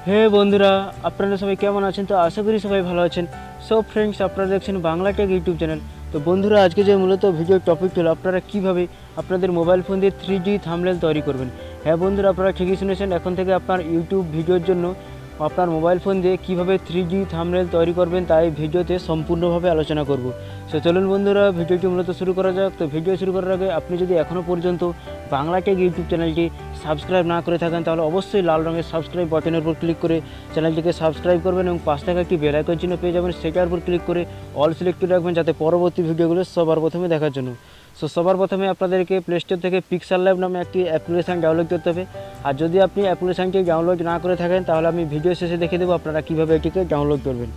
হে বন্ধুরা, আপনারা সবাই কেমন আছেন? তো আশা করি সবাই ভালো আছেন। সো ফ্রেন্ডস, আপনারা দেখছেন বাংলা টেক ইউটিউব চ্যানেল। তো বন্ধুরা, আজকে যে মূলত ভিডিও টপিক হলো আপনারা কীভাবে আপনাদের মোবাইল ফোন দিয়ে 3D থাম্বনেল তৈরি করবেন। হ্যাঁ বন্ধুরা, আপনারা ঠিকই শুনেছেন। এখন থেকে আপনার ইউটিউব ভিডিওর জন্য আপনার মোবাইল ফোন দিয়ে কীভাবে 3D থাম্বনেল তৈরি করবেন তাই ভিডিওতে সম্পূর্ণভাবে আলোচনা করব। সো চলুন বন্ধুরা, ভিডিওটি মূলত শুরু করা যাক। তো ভিডিও শুরু করার আগে আপনি যদি এখনও পর্যন্ত বাংলা টেক ইউটিউব চ্যানেলটি সাবস্ক্রাইব না করে থাকেন তাহলে অবশ্যই লাল রঙের সাবস্ক্রাইব বাটনের উপর ক্লিক করে চ্যানেলটিকে সাবস্ক্রাইব করবেন এবং পাশ থেকে একটি বেল আইকন চিহ্ন পেয়ে যাবেন, সেটার উপর ক্লিক করে অল সিলেক্ট করে রাখবেন যাতে পরবর্তী ভিডিওগুলো সবার প্রথমে দেখার জন্য। সো সবার প্রথমে আপনাদেরকে প্লে স্টোর থেকে পিক্সেল ল্যাব নামে একটি অ্যাপ্লিকেশান ডাউনলোড করতে হবে। আর যদি আপনি অ্যাপ্লিকেশানটি ডাউনলোড না করে থাকেন তাহলে আমি ভিডিও শেষে দেখে দেবো আপনারা কীভাবে এটিকে ডাউনলোড করবেন।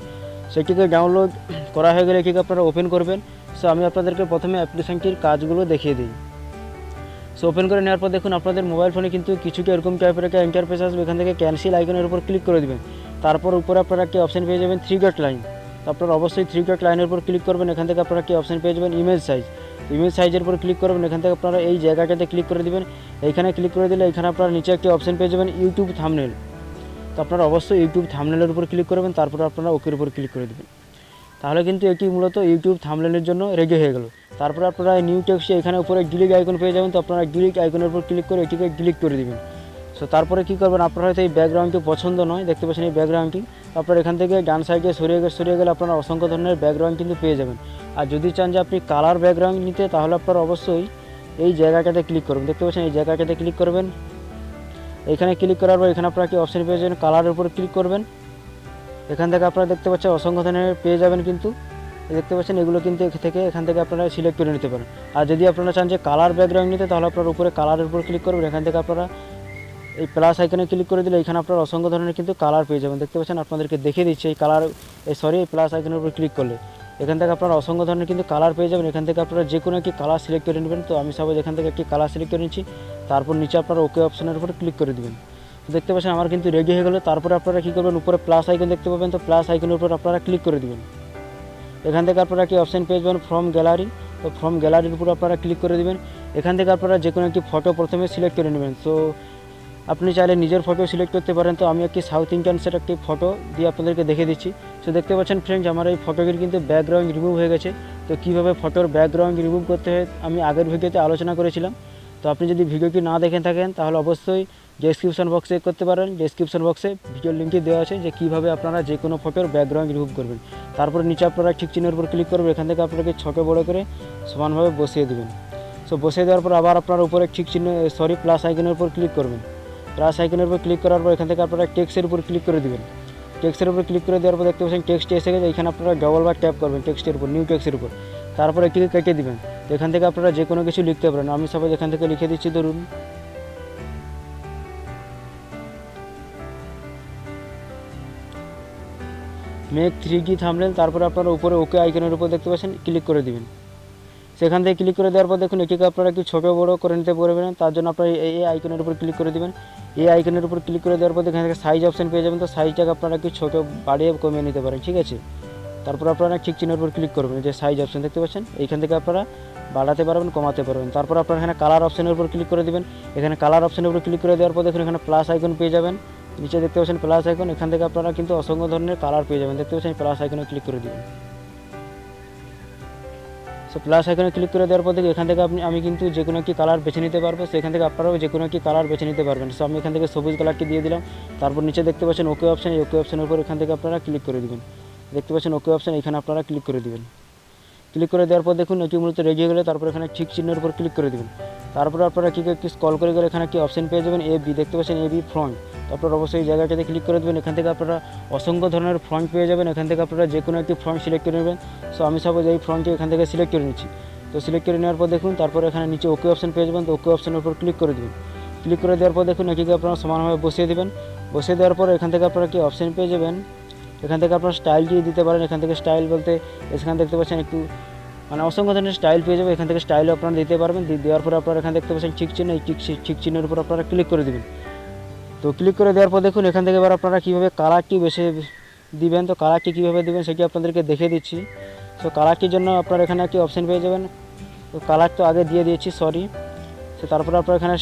সেটিকে ডাউনলোড করা হয়ে গেলে এটিকে আপনারা ওপেন করবেন। সো আমি আপনাদেরকে প্রথমে অ্যাপ্লিকেশানটির কাজগুলো দেখিয়ে দিই। সো ওপেন করে নেওয়ার পর দেখুন আপনাদের মোবাইল ফোনে কিন্তু কিছুটা এরকম টাইপের একটা ইন্টারফেস আসবে। এখান থেকে ক্যান্সেল আইকনের উপর ক্লিক করে দেবেন। তারপর উপরে আপনারা একটি অপশন পেয়ে যাবেন 3 ডট লাইন। তো আপনারা অবশ্যই 3 ডট লাইনের উপর ক্লিক করবেন। এখান থেকে আপনারা একটি অপশন পেয়ে যাবেন ইমেজ সাইজ। ইমেজ সাইজের উপর ক্লিক করবেন। এখান থেকে আপনারা এই জায়গাটাতে ক্লিক করে দেবেন। এইখানে ক্লিক করে দিলে এখানে আপনারা নিচে একটি অপশন পেয়ে যাবেন ইউটিউব থাম্বনেল। তো আপনারা অবশ্যই ইউটিউব থাম্বনেলের উপর ক্লিক করবেন। তারপর আপনারা ওকের উপর ক্লিক করে দেবেন। তাহলে কিন্তু এটি মূলত ইউটিউব থাম্বনেলের জন্য রেডি হয়ে গেল। তারপর আপনারা নিউ টেক্সটে এখানে উপরে ডিলিট আইকন পেয়ে যাবেন। তো আপনারা ডিলিট আইকনের উপর ক্লিক করে এটিকে ডিলিট করে দেবেন। সো তারপরে কী করবেন, আপনার হয়তো এই ব্যাকগ্রাউন্ডটি পছন্দ নয়, দেখতে পাচ্ছেন এই ব্যাকগ্রাউন্ডটি। আপনার এখান থেকে ডান সাইডে সরিয়ে গেলে আপনারা অসংখ্য ধরনের ব্যাকগ্রাউন্ড কিন্তু পেয়ে যাবেন। আর যদি চান যে আপনি কালার ব্যাকগ্রাউন্ড নিতে তাহলে আপনারা অবশ্যই এই জায়গাটাতে ক্লিক করবেন। দেখতে পাচ্ছেন এই জায়গাটাতে ক্লিক করবেন। এখানে ক্লিক করার পর এখানে আপনারা কি অপশন পেয়ে যাবেন, কালারের উপর ক্লিক করবেন। এখান থেকে আপনারা দেখতে পাচ্ছেন অসংখ্য ধরনের পেয়ে যাবেন কিন্তু দেখতে পাচ্ছেন এগুলো কিন্তু এখান থেকে আপনারা সিলেক্ট করে নিতে পারেন। আর যদি আপনারা চান যে কালার ব্যাকগ্রাউন্ড নিতে তাহলে আপনার উপরে কালারের উপর ক্লিক করবেন। এখান থেকে আপনারা এই প্লাস আইকনে ক্লিক করে দিলে এখানে আপনারা অসংখ্য ধরনের কিন্তু কালার পেয়ে যাবেন। দেখতে পাচ্ছেন আপনাদেরকে দেখিয়ে দিচ্ছে এই কালার এই প্লাস আইকনের উপর ক্লিক করলে এখান থেকে আপনারা অসংখ্য ধরনের কিন্তু কালার পেয়ে যাবেন। এখান থেকে আপনারা যে কোনো একটি কালার সিলেক্ট করে নেবেন। তো আমি সবাই এখান থেকে একটি কালার সিলেক্ট করে নিচ্ছি। তারপর নিচে আপনারা ওকে অপশনের উপর ক্লিক করে দেবেন। দেখতে পাচ্ছেন আমার কিন্তু রেডি হয়ে গেলো। তারপরে আপনারা কী করবেন, উপরে প্লাস আইকন দেখতে পাবেন। তো প্লাস আইকনের উপর আপনারা ক্লিক করে দেবেন। এখান থেকে আপনারা একটি অপশন পেয়ে যাবেন ফ্রম গ্যালারি। তো ফ্রম গ্যালারির উপর আপনারা ক্লিক করে দেবেন। এখান থেকে আপনারা যে কোনো একটি ফটো প্রথমে সিলেক্ট করে নেবেন। তো আপনি চাইলে নিজের ফটো সিলেক্ট করতে পারেন। তো আমি একটি সাউথ ইন্ডিয়ানসের একটি ফটো দিয়ে আপনাদেরকে দেখে দিচ্ছি। তো দেখতে পাচ্ছেন ফ্রেন্ডস, আমার এই ফটোটির কিন্তু ব্যাকগ্রাউন্ড রিমুভ হয়ে গেছে। তো কীভাবে ফটোর ব্যাকগ্রাউন্ড রিমুভ করতে হয় আমি আগের ভিডিওতে আলোচনা করেছিলাম। তো আপনি যদি ভিডিওটি না দেখে থাকেন তাহলে অবশ্যই ডেসক্রিপশন বক্সে চেক করতে পারেন। ডেসক্রিপশন বক্সে ভিডিওর লিঙ্কটি দেওয়া আছে যে কীভাবে আপনারা যে কোনো ফটোর ব্যাকগ্রাউন্ড রিমুভ করবেন। তারপরে নিচে আপনারা ঠিক চিহ্নের উপর ক্লিক করবেন। এখান থেকে আপনাকে ছোটো বড়ো করে সমানভাবে বসিয়ে দেবেন। সো বসিয়ে দেওয়ার পর আবার আপনার উপরে ঠিক চিহ্ন প্লাস আইকনের উপর ক্লিক করবেন। প্লাস আইকনের উপর ক্লিক করার পর এখান থেকে আপনারা টেক্সটের উপর ক্লিক করে দেবেন। টেক্সটের উপর ক্লিক করে দেওয়ার পর দেখতে পাচ্ছেন টেক্সট এসে গেছে। এখানে আপনারা ডবল বার ট্যাপ করবেন টেক্সটের উপর, নিউ টেক্সটের উপর। তারপর এটিকে কেটে দেবেন। তো এখান থেকে আপনারা যে কোনো কিছু লিখতে পারেন। আমি সবাই এখান থেকে লিখে দিচ্ছি, ধরুন মেক 3D থাম্বনেল। তারপরে আপনারা উপরে ওকে আইকনের উপর দেখতে পাচ্ছেন ক্লিক করে দেবেন। সেখান থেকে ক্লিক করে দেওয়ার পর দেখুন এটিকে আপনারা একটু ছোটো বড়ো করে নিতে পারবেন। তার জন্য আপনারা এই আইকনের উপর ক্লিক করে দেবেন। এই আইকনের উপর ক্লিক করে দেওয়ার পর এখান থেকে সাইজ অপশন পেয়ে যাবেন। তো সাইজটাকে আপনারা একটু ছোটো বাড়িয়ে কমিয়ে নিতে পারেন, ঠিক আছে। তারপর আপনারা ঠিক চিহ্নের উপর ক্লিক করবেন, যে সাইজ অপশন দেখতে পাচ্ছেন এইখান থেকে আপনারা বাড়াতে পারবেন, কমাতে পারবেন। তারপর আপনারা এখানে কালার অপশনের উপর ক্লিক করে দেবেন। এখানে কালার অপশনের উপর ক্লিক করে দেওয়ার পর দেখুন এখানে প্লাস আইকন পেয়ে যাবেন। নিচে দেখতে পাচ্ছেন প্লাস আইকন, এখান থেকে আপনারা কিন্তু অসংখ্য ধরনের কালার পেয়ে যাবেন। দেখতে পাচ্ছেন প্লাস আইকনে ক্লিক করে দেবেন। সো প্লাস আইকনে ক্লিক করে দেওয়ার পর থেকে এখান থেকে আমি কিন্তু যে কোনো একটি কালার বেছে নিতে পারবো। সেখান থেকে আপনারাও যে কোনো একটি কালার বেছে নিতে পারবেন। সো আমি এখান থেকে সবুজ কালারটি দিয়ে দিলাম। তারপর নিচে দেখতে পাচ্ছেন ওকে অপশন, এই ওকে অপশনের উপর এখান থেকে আপনারা ক্লিক করে দেবেন। দেখতে পাচ্ছেন ওকে অপশন, এখানে আপনারা ক্লিক করে দেবেন। ক্লিক করে দেওয়ার পর দেখুন এটি মূলত রেডি হয়ে গেলে তারপর এখানে ঠিক চিহ্নের উপর ক্লিক করে দেবেন। তারপর আপনারা কি একটু স্ক্রল করে গেলে এখানে একটি অপশন পেয়ে যাবেন এবি, দেখতে পাচ্ছেন এবি ফ্রন্ট। তারপর অবশ্যই এই জায়গাটাতে ক্লিক করে দেবেন। এখান থেকে আপনারা অসংখ্য ধরনের ফ্রন্ট পেয়ে যাবেন। এখান থেকে আপনারা যে কোনো একটি ফ্রন্ট সিলেক্ট করে নেবেন। সো আমি সব এই ফ্রন্টটি এখান থেকে সিলেক্ট করে নিচ্ছি। তো সিলেক্ট করে নেওয়ার পর দেখুন তারপর এখানে নিচে ওকে অপশন পেয়ে যাবেন। তো ওকে অপশনের উপর ক্লিক করে দেবেন। ক্লিক করে দেওয়ার পর দেখুন এটিকে আপনারা সমানভাবে বসিয়ে দেবেন। বসিয়ে দেওয়ার পর এখান থেকে আপনারা কি অপশন পেয়ে যাবেন, এখান থেকে আপনারা স্টাইল দিয়ে দিতে পারেন। এখান থেকে স্টাইল বলতে এখানে দেখতে পাচ্ছেন একটু অসংখ্য ধরনের স্টাইল পেয়ে যাবে। এখান থেকে স্টাইলও আপনারা দিতে পারবেন। দেওয়ার পর আপনারা এখানে দেখতে পাচ্ছেন ঠিক চিহ্ন, এই ঠিক চিহ্নের উপর আপনারা ক্লিক করে দেবেন। তো ক্লিক করে দেওয়ার পর দেখুন এখান থেকে এবার আপনারা কীভাবে কালারটি বেছে দিবেন। তো কালারটি কীভাবে দেবেন সেটি আপনাদেরকে দেখে দিচ্ছি। সো কালারটির জন্য আপনারা এখানে একটি অপশন পেয়ে যাবেন। তো কালার তো আগে দিয়ে দিয়েছি, সরি। সো তারপরে আপনারা এখানে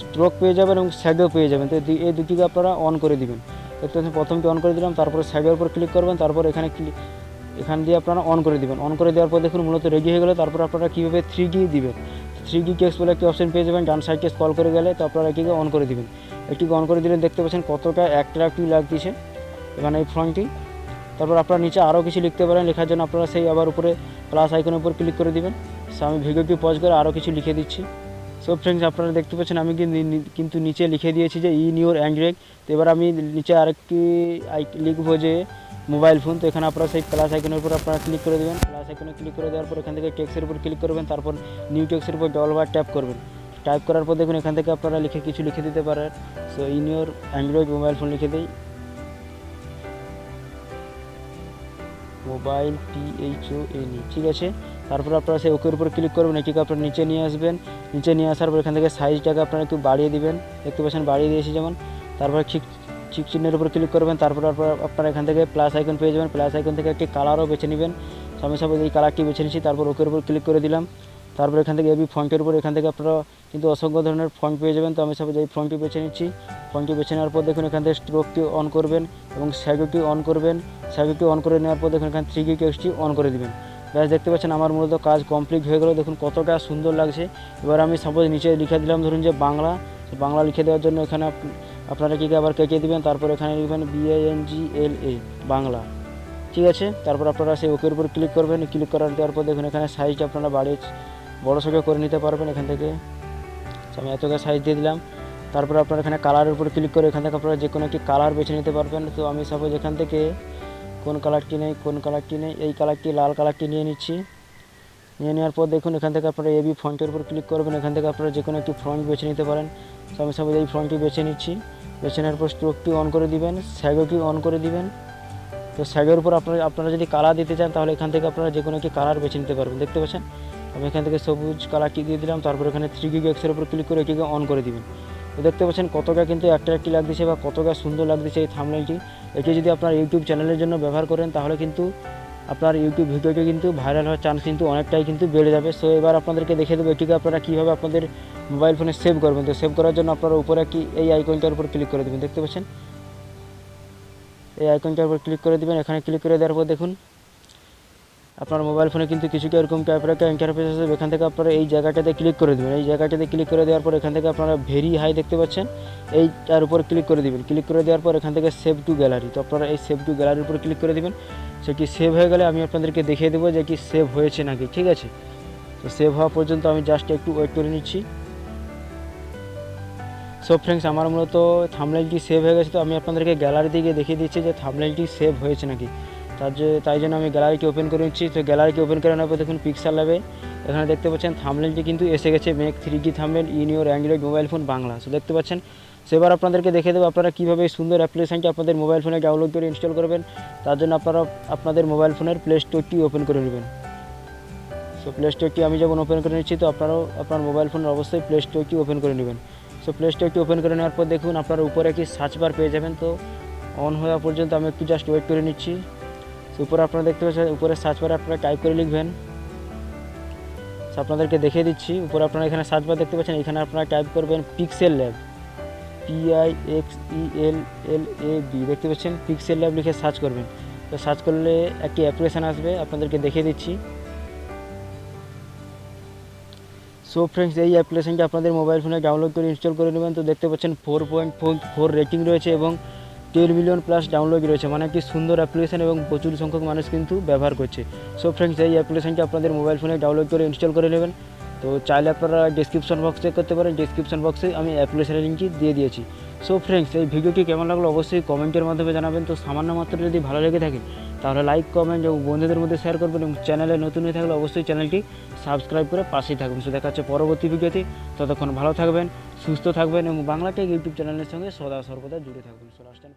স্ট্রোক পেয়ে যাবেন এবং শ্যাডো পেয়ে যাবেন। তো এই দুটিকে আপনারা অন করে দিবেন। দেখতে পাচ্ছেন প্রথমটি অন করে দিলাম, তারপরে সাইডের উপর ক্লিক করবেন, তারপর এখান দিয়ে আপনারা অন করে দেবেন। অন করে দেওয়ার পর দেখুন মূলত রেডি হয়ে গেলে তারপর আপনারা কীভাবে 3D দিবেন। 3D টেক্সট বলে একটি অপশন পেয়ে যাবেন, ডান সাইডে স্ক্রল করে গেলে তো আপনারা এটিকে অন করে দেবেন। এটিকে অন করে দিলে দেখতে পাচ্ছেন কতটা অ্যাট্রাক্টিভ লাগতেছে এখানে এই ফন্টটি। তারপর আপনারা নিচে আরও কিছু লিখতে পারেন, লেখার জন্য আপনারা সেই আবার উপরে প্লাস আইকনের উপর ক্লিক করে দেবেন। সো আমি ভিডিওটি পজ করে আরও কিছু লিখে দিচ্ছি। সো ফ্রেন্ডস, আপনারা দেখতে পাচ্ছেন আমি কিন্তু নিচে লিখে দিয়েছি যে ইন ইউর অ্যান্ড্রয়েড। তো এবার আমি নিচে আরেকটি লিখবো যে মোবাইল ফোন। তো এখানে আপনারা সেই প্লাস আইকনের উপর আপনারা ক্লিক করে দেবেন। প্লাস আইকনে ক্লিক করে দেওয়ার পর এখান থেকে টেক্সটের উপর ক্লিক করবেন, তারপর নিউ টেক্সটের উপর ডবলবার ট্যাপ করবেন। টাইপ করার পর দেখুন এখান থেকে আপনারা কিছু লিখে দিতে পারেন। So in your Android mobile phone লিখে দিই, মোবাইল PHONE, ঠিক আছে। তারপর আপনারা সেই ওকের উপর ক্লিক করবেন, এটিকে আপনারা নিচে নিয়ে আসবেন। নিচে নিয়ে আসার পর এখান থেকে সাইজটাকে আপনারা একটু বাড়িয়ে দিবেন, দেখতে পাচ্ছেন বাড়িয়ে দিয়েছি যেমন। তারপর ঠিক চিহ্নের উপর ক্লিক করবেন, তারপর আপনারা এখান থেকে প্লাস আইকন পেয়ে যাবেন। প্লাস আইকন থেকে একটি কালারও বেছে নেবেন, আমি সব এই কালারটি বেছে নিচ্ছি। তারপর ওকের উপর ক্লিক করে দিলাম। তারপর এখান থেকে এবি ফন্টের উপর এখান থেকে আপনারা কিন্তু অসংখ্য ধরনের ফন্ট পেয়ে যাবেন। তো আমি সব এই ফন্টটি বেছে নিচ্ছি। ফন্টটি বেছে নেওয়ার পর দেখুন এখান থেকে স্ট্রোকটি অন করবেন এবং শ্যাডোটি অন করবেন। শ্যাডোটি অন করে নেওয়ার পর দেখুন এখানে 3D টেক্সটটি অন করে দেবেন। ব্যাস, দেখতে পাচ্ছেন আমার মূলত কাজ কমপ্লিট হয়ে গেল। দেখুন কতটা সুন্দর লাগছে। এবার আমি সাপোজ নিচে লিখে দিলাম ধরুন যে বাংলা। বাংলা লিখে দেওয়ার জন্য এখানে আপনারা কী আবার কেটে দেবেন, তারপর এখানে লিখবেন BANGLA বাংলা, ঠিক আছে। তারপর আপনারা সেই ওকের উপর ক্লিক করবেন। ক্লিক করার দেওয়ার পর দেখুন এখানে সাইজটা আপনারা বড়ো ছোটো করে নিতে পারবেন এখান থেকে। আমি এতটা সাইজ দিয়ে দিলাম। তারপর আপনারা এখানে কালারের উপর ক্লিক করে এখান থেকে আপনারা যে কোনো একটি কালার বেছে নিতে পারবেন। তো আমি সাপোজ এখান থেকে কোন কালারটি নেই, এই কালারটি, লাল কালারটি নিয়ে নিচ্ছি। নিয়ে নেওয়ার পর দেখুন এখান থেকে আপনারা এবি ফন্টের উপর ক্লিক করবেন। এখান থেকে আপনারা যে কোনো একটি ফন্ট বেছে নিতে পারেন। তো আমি সাপোজ এই ফন্টটি বেছে নিচ্ছি। বেছে নেওয়ার পর স্ট্রোকটি অন করে দিবেন, শ্যাডোটি অন করে দিবেন। তো শ্যাডোর উপর আপনারা যদি কালার দিতে চান তাহলে এখান থেকে আপনারা যে কোনো একটি কালার বেছে নিতে পারবেন, দেখতে পাচ্ছেন। আমি এখান থেকে সবুজ কালারটি দিয়ে দিলাম। তারপর এখানে 3D টেক্সটের উপর ক্লিক করে এটিকে অন করে দিবেন। তো দেখতে পাচ্ছেন কতটা কিন্তু অ্যাট্রাক্টিভ লাগতেছে বা কতটা সুন্দর লাগতেছে এই থাম্বনেইলটি। এটি যদি আপনার ইউটিউব চ্যানেলের জন্য ব্যবহার করেন তাহলে কিন্তু আপনার ইউটিউব ভিডিওটি কিন্তু ভাইরাল হওয়ার চান্স কিন্তু অনেকটাই কিন্তু বেড়ে যাবে। সো এবার আপনাদেরকে দেখে দেবো এটিকে আপনারা কীভাবে আপনাদের মোবাইল ফোনে সেভ করবেন। তো সেভ করার জন্য আপনারা উপরে এই আইকনটার উপর ক্লিক করে দেবেন, দেখতে পাচ্ছেন। এই আইকনটার উপর ক্লিক করে দেবেন। এখানে ক্লিক করে দেওয়ার পর দেখুন আপনার মোবাইল ফোনে কিন্তু কিছুটা এরকম টাইপের একটা ইন্টারফেস আসবে। এখান থেকে আপনারা এই জায়গাটাতে ক্লিক করে দেবেন। এই জায়গাটাতে ক্লিক করে দেওয়ার পর এখান থেকে আপনারা ভেরি হাই দেখতে পাচ্ছেন, এইটার উপর ক্লিক করে দেবেন। ক্লিক করে দেওয়ার পর এখান থেকে সেভ টু গ্যালারি, তো আপনারা এই সেভ টু গ্যালারির উপর ক্লিক করে দেবেন। সেটি সেভ হয়ে গেলে আমি আপনাদেরকে দেখিয়ে দেবো যে কি সেভ হয়েছে নাকি, ঠিক আছে। তো সেভ হওয়া পর্যন্ত আমি জাস্ট একটু ওয়েট করে নিচ্ছি। সো ফ্রেন্ডস, আমার মূলত থাম্বনেইলটি সেভ হয়ে গেছে। তো আমি আপনাদেরকে গ্যালারি থেকে দেখিয়ে দিচ্ছি যে থাম্বনেইলটি সেভ হয়েছে নাকি। তাই জন্য আমি গ্যালারিটি ওপেন করে নিচ্ছি। তো গ্যালারিটি ওপেন করে নেওয়ার পর দেখুন পিক্সেল ল্যাবে এখানে দেখতে পাচ্ছেন থাম্বনেইলটি কিন্তু এসে গেছে, make 3D thumbnail in your Android mobile phone Bangla. So দেখতে পাচ্ছেন। সেবার আপনাদেরকে দেখে দেবো আপনারা কীভাবে এই সুন্দর অ্যাপ্লিকেশানটি আপনাদের মোবাইল ফোনে ডাউনলোড করে ইনস্টল করবেন। তার জন্য আপনারা আপনাদের মোবাইল ফোনের প্লে স্টোরটি ওপেন করে নেবেন। সো প্লে স্টোরটি আমি যেমন ওপেন করে নিচ্ছি, তো আপনারাও আপনার মোবাইল ফোনের অবশ্যই প্লে স্টোরটি ওপেন করে নেবেন। সো প্লে স্টোরটি ওপেন করে নেওয়ার পর দেখুন আপনারা উপরে একটি সার্চ বার পেয়ে যাবেন। তো অন হওয়া পর্যন্ত আমি একটু জাস্ট ওয়েট করে নিচ্ছি। উপরে আপনারা দেখতে পাচ্ছেন উপরে সার্চ বারে আপনারা টাইপ করে লিখবেন। আপনাদেরকে দেখিয়ে দিচ্ছি। উপরে আপনারা এখানে সার্চ বার দেখতে পাচ্ছেন, এখানে আপনারা টাইপ করবেন পিক্সেল ল্যাব, PIXELLAB, দেখতে পাচ্ছেন পিক্সেল ল্যাব লিখে সার্চ করবেন। তো সার্চ করলে একটি অ্যাপ্লিকেশান আসবে, আপনাদেরকে দেখিয়ে দিচ্ছি। সো ফ্রেন্ডস, এই অ্যাপ্লিকেশানটি আপনাদের মোবাইল ফোনে ডাউনলোড করে ইনস্টল করে নেবেন। তো দেখতে পাচ্ছেন 4.4 রেটিং রয়েছে এবং 10 মিলিয়ন প্লাস ডাউনলোড রয়েছে, মানে একটি সুন্দর অ্যাপ্লিকেশান এবং প্রচুর সংখ্যক মানুষ কিন্তু ব্যবহার করছে। সো ফ্রেন্ডস, এই অ্যাপ্লিকেশানটি আপনাদের মোবাইল ফোনে ডাউনলোড করে ইনস্টল করে নেবেন। তো চাইলে আপনারা ডিসক্রিপশন বক্স চেক করতে পারেন, ডিসক্রিপশন বক্সে আমি অ্যাপ্লিকেশানের লিঙ্কটি দিয়ে দিয়েছি। সো ফ্রেন্ডস, এই ভিডিওটি কেমন লাগলো অবশ্যই কমেন্টের মাধ্যমে জানাবেন। তো সামান্য মাত্র যদি ভালো লেগে থাকে তাহলে লাইক, কমেন্ট এবং বন্ধুদের মধ্যে শেয়ার করবেন এবং চ্যানেলে নতুন হয়ে থাকলে অবশ্যই চ্যানেলটি সাবস্ক্রাইব করে পাশেই থাকবেন। সো দেখা হচ্ছে পরবর্তী ভিডিওতে। ততক্ষণ ভালো থাকবেন, সুস্থ থাকবেন এবং বাংলা টেক ইউটিউব চ্যানেলের সঙ্গে সদা সর্বদা জুড়ে থাকবেন। So last time